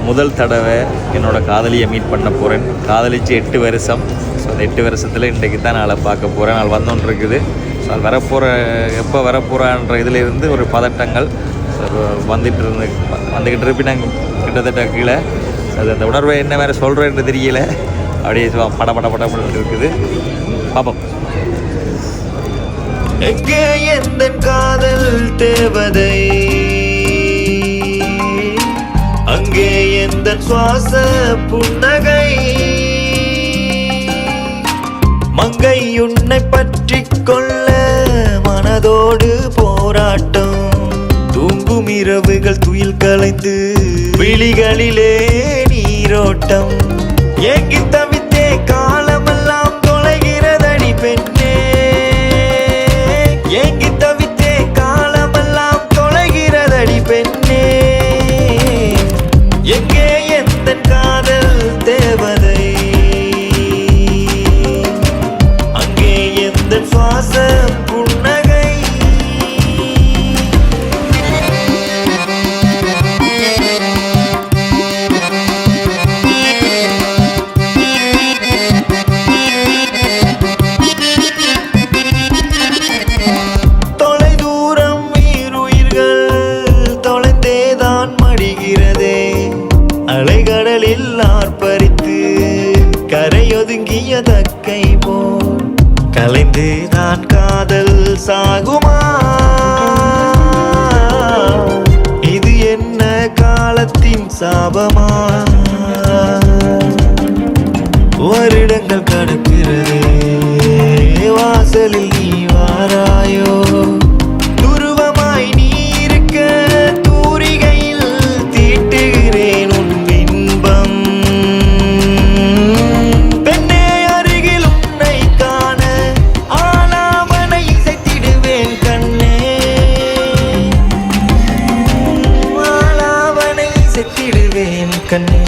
முதல் தடவை என்னோடய காதலியை மீட் பண்ண போகிறேன். காதலிச்சு 8 வருஷம். ஸோ அந்த 8 வருஷத்தில் இன்றைக்கு தான் நாளை பார்க்க போகிறேன். நாள் வந்தோன்னு இருக்குது. ஸோ அது எப்போ வரப்போகிறான்ற இதிலேருந்து ஒரு பதட்டங்கள் வந்துக்கிட்டு இருப்பினாங்க கிட்டத்தட்ட கீழே. அது அந்த உணர்வை என்ன வேறு சொல்கிறேன்னு தெரியல. அப்படியே பட இருக்குது. பார்ப்போம். எங்கே எந்த காதல் தேவதை, அங்கே எந்த சுவாச புன்னகை, மங்கை உன்னை பற்றி கொள்ள மனதோடு போராட்டம், தூங்கும் இரவுகள் துயில் கலைந்து விழிகளிலே நீரோட்டம், ஏங்கி தவித்தே காலமெல்லாம் தொலைகிறதடி பெண்ணே, ஏங்கி தவித்தே காலமெல்லாம் தொலைகிறதடி பெண்ணே, எங்கே எந்த காதல் தேவதை, அங்கே எந்த சுவாச புன்னகை. தொலைதூரம் ஈருயிர்கள் தொலைந்தேதான் மடிகிறதே, அலைகடலில் ஆர்ப்பரித்து கரையொதுங்கிய தக்கை போல் கலைந்துதான் காதல் சாகுமா, இது என்ன காலத்தின் சாபமா, வருடங்கள் கடக்கிறதே வாசலில் நீ வாராயோ, துருவமாய் நீ இருக்க தூரிகையில் தீட்டுகிறேன் உன் பின்பம், பெண்ணே அருகில் உன்னை காண ஆலாமனை இசைத்திடுவேன் கண்ணே, ஆலாமனை இசைத்திடுவேன் கண்ணே.